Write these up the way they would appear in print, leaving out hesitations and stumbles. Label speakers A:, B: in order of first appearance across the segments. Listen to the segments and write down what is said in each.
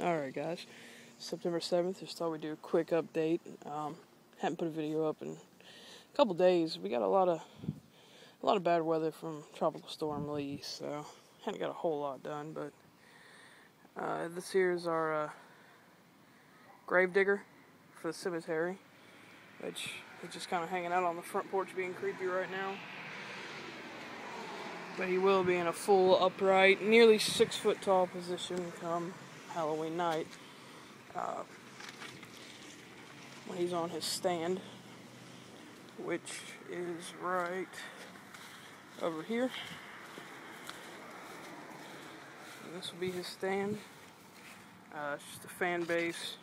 A: Alright guys, September 7th, just thought we'd do a quick update. Haven't put a video up in a couple days. We got a lot of bad weather from Tropical Storm Lee, so haven't got a whole lot done, but this here is our grave digger for the cemetery, which is just kind of hanging out on the front porch being creepy right now. But he will be in a full upright, nearly 6 foot tall position come Halloween night, when he's on his stand, which is right over here. And this will be his stand. It's just a fan base,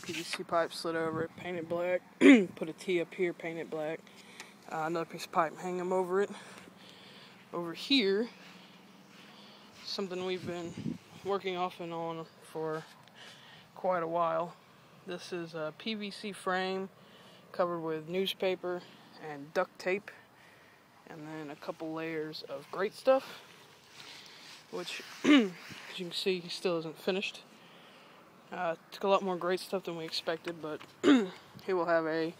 A: PVC pipe slid over it, painted black. Put a T up here, painted black. Another piece of pipe, hang him over it. Over here, something we've been working off and on for quite a while. This is a PVC frame covered with newspaper and duct tape, and then a couple layers of great stuff, which, as you can see, he still isn't finished. Took a lot more great stuff than we expected, but he will have a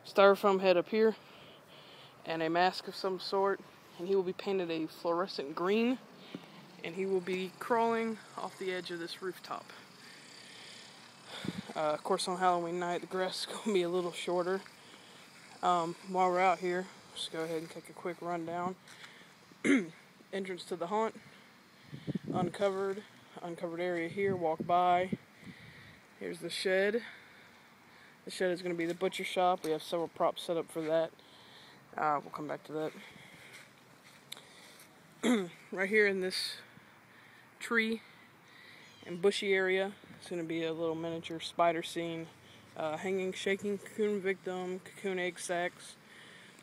A: styrofoam head up here and a mask of some sort. And he will be painted a fluorescent green, and he will be crawling off the edge of this rooftop. Of course, on Halloween night, the grass is going to be a little shorter. While we're out here, just go ahead and take a quick rundown. Entrance to the haunt, uncovered area here, walk by. Here's the shed. The shed is going to be the butcher shop. We have several props set up for that. We'll come back to that. Right here in this tree and bushy area, it's going to be a little miniature spider scene. Hanging, shaking cocoon victim, cocoon egg sacs,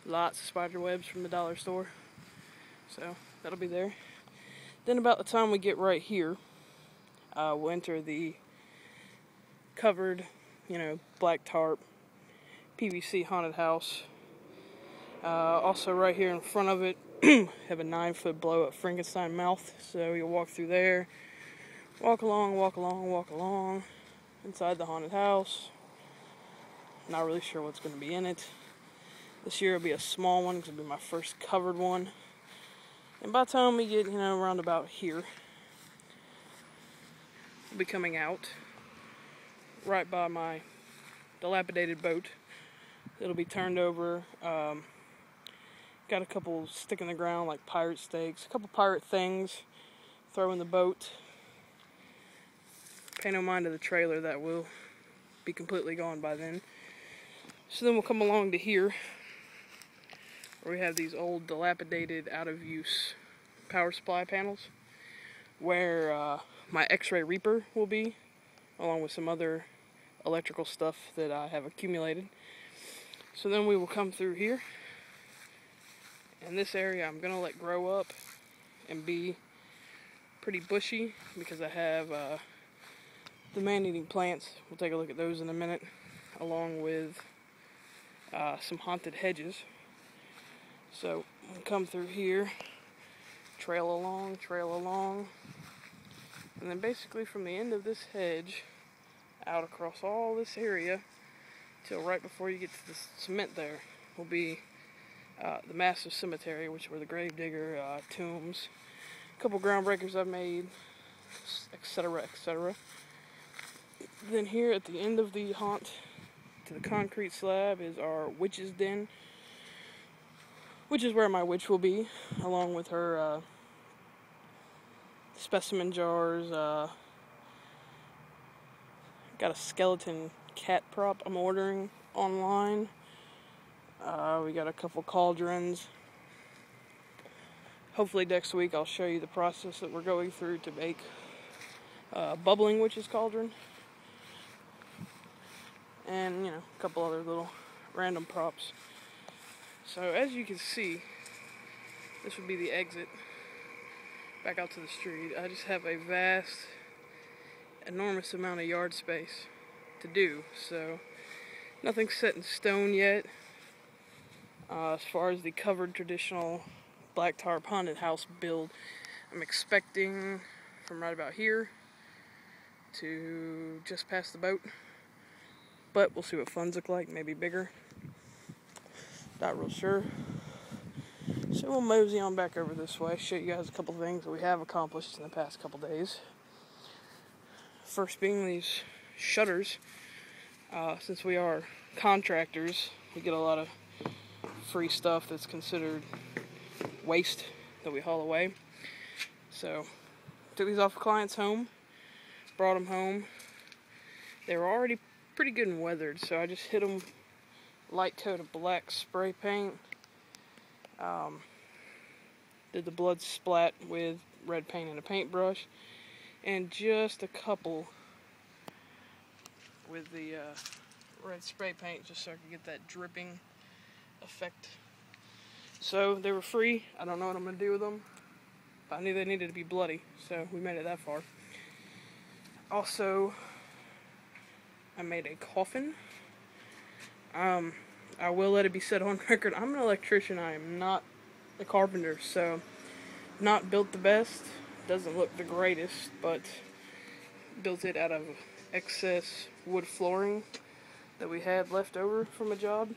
A: lots of spider webs from the dollar store. So that'll be there. Then about the time we get right here, we'll enter the covered, black tarp PVC haunted house. Also right here in front of it, have a 9-foot blow up Frankenstein mouth, so you'll walk through there, walk along inside the haunted house. Not really sure what's going to be in it. This year it'll be a small one because it'll be my first covered one, and by the time we get around about here, we'll be coming out right by my dilapidated boat. It'll be turned over. Got a couple stick in the ground like pirate stakes, a couple pirate things, throw in the boat. Pay no mind to the trailer, that will be completely gone by then. So then we'll come along to here, where we have these old dilapidated, out of use power supply panels, where my X-ray Reaper will be, along with some other electrical stuff that I have accumulated. So then we will come through here. And this area I'm going to let grow up and be pretty bushy because I have the man-eating plants. We'll take a look at those in a minute, along with some haunted hedges. So we'll come through here, trail along, and then basically from the end of this hedge out across all this area till right before you get to the cement there will be the massive cemetery, which were the gravedigger, tombs, a couple ground breakers I've made, etc., etc. Then here at the end of the haunt, to the concrete slab, is our witch's den, which is where my witch will be, along with her specimen jars. Got a skeleton cat prop I'm ordering online. We got a couple cauldrons. Hopefully next week I'll show you the process that we're going through to make bubbling witch's cauldron. And, a couple other little random props. So as you can see, this would be the exit back out to the street. I just have a vast, enormous amount of yard space to do. So nothing's set in stone yet. As far as the covered traditional black tarp haunted house build, I'm expecting from right about here to just past the boat. But we'll see what funds look like, maybe bigger. Not real sure. So we'll mosey on back over this way, show you guys a couple things that we have accomplished in the past couple days. First being these shutters. Since we are contractors, we get a lot of free stuff that's considered waste that we haul away. So, took these off a client's home, brought them home. They were already pretty good and weathered, so I just hit them light coat of black spray paint. Did the blood splat with red paint and a paintbrush, and just a couple with the red spray paint, just so I could get that dripping effect. So they were free. I don't know what I'm going to do with them, but I knew they needed to be bloody, so we made it that far. Also, I made a coffin. I will let it be said on record, I'm an electrician, I am not a carpenter, so not built the best, doesn't look the greatest, but built it out of excess wood flooring that we had left over from a job.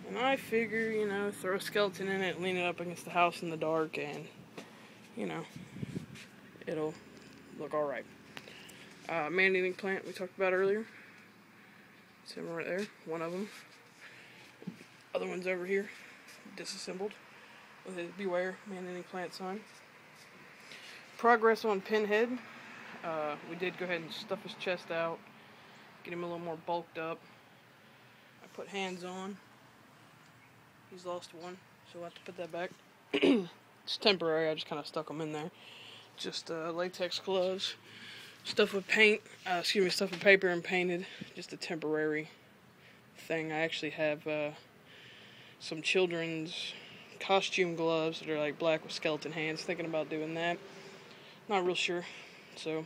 A: And I figure, you know, throw a skeleton in it, lean it up against the house in the dark, and, you know, it'll look alright. Man-eating plant we talked about earlier. See them right there, one of them. Other one's over here, disassembled, with his beware man-eating plant sign. Progress on Pinhead. We did go ahead and stuff his chest out, get him a little more bulked up. I put hands on. He's lost one, so we'll have to put that back. It's temporary, I just kind of stuck them in there. Just latex gloves. Stuff with paint, stuff with paper and painted. Just a temporary thing. I actually have some children's costume gloves that are like black with skeleton hands. Thinking about doing that. Not real sure. So,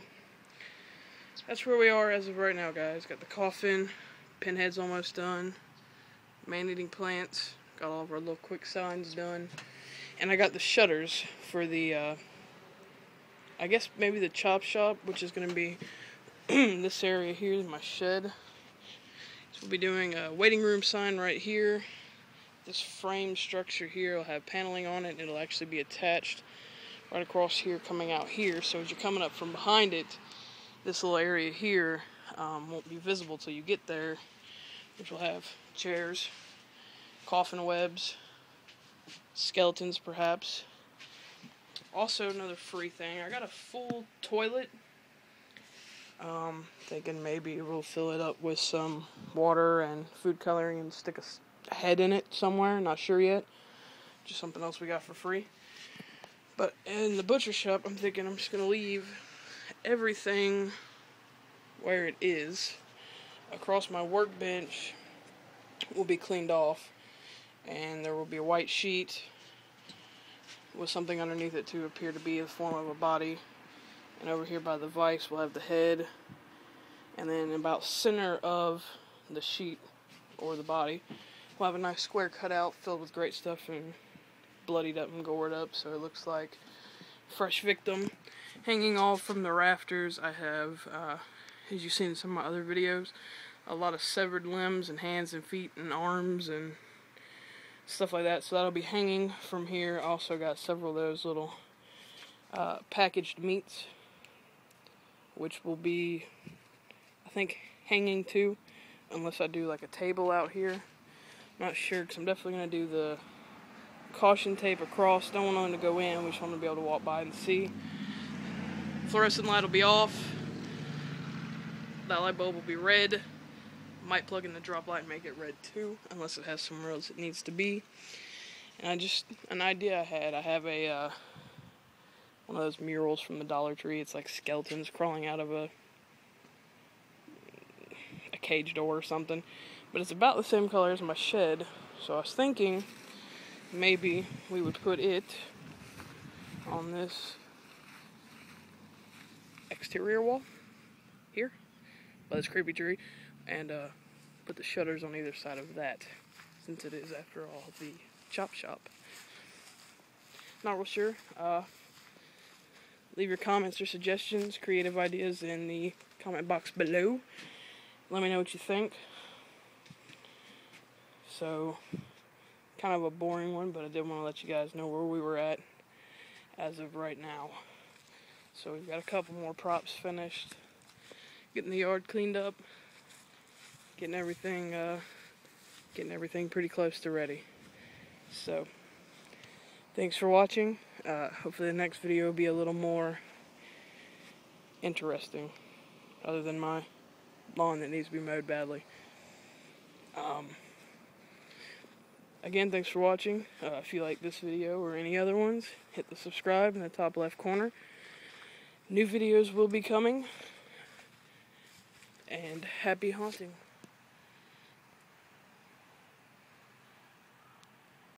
A: that's where we are as of right now, guys. Got the coffin. Pinhead's almost done. Man-eating plants. Got all of our little quick signs done. And I got the shutters for the I guess maybe the chop shop, which is going to be this area here is my shed. So we'll be doing a waiting room sign right here. This frame structure here will have paneling on it, and it'll actually be attached right across here, coming out here. So as you're coming up from behind it, this little area here won't be visible till you get there, which will have chairs, coffin webs, skeletons perhaps. Also, another free thing, I got a full toilet. Thinking maybe we'll fill it up with some water and food coloring and stick a head in it somewhere, not sure yet. Just something else we got for free. But in the butcher shop, I'm thinking I'm just going to leave everything where it is. Across my workbench will be cleaned off, and there will be a white sheet with something underneath it to appear to be the form of a body. And over here by the vise we'll have the head, and then about center of the sheet or the body we'll have a nice square cutout filled with great stuff and bloodied up and gored up, so it looks like fresh victim. Hanging off from the rafters I have, as you've seen in some of my other videos, a lot of severed limbs and hands and feet and arms and stuff like that, so that'll be hanging from here. Also got several of those little packaged meats, which will be, I think, hanging too, unless I do like a table out here. Not sure, because I'm definitely going to do the caution tape across. Don't want them to go in, we just want to be able to walk by and see. Fluorescent light will be off. That light bulb will be red. Might plug in the drop light and make it red too, unless it has somewhere else it needs to be. And an idea I had, I have a one of those murals from the Dollar Tree. It's like skeletons crawling out of a cage door or something, but it's about the same color as my shed. So I was thinking maybe we would put it on this exterior wall here by this creepy tree, and put the shutters on either side of that, since it is, after all, the chop shop. Not real sure. Leave your comments or suggestions, creative ideas in the comment box below. Let me know what you think. So, kind of a boring one, but I did want to let you guys know where we were at as of right now. So we've got a couple more props finished, getting the yard cleaned up, getting everything pretty close to ready. So, thanks for watching. Hopefully the next video will be a little more interesting, other than my lawn that needs to be mowed badly. Again, thanks for watching. If you like this video or any other ones, hit the subscribe in the top left corner. New videos will be coming. And happy haunting.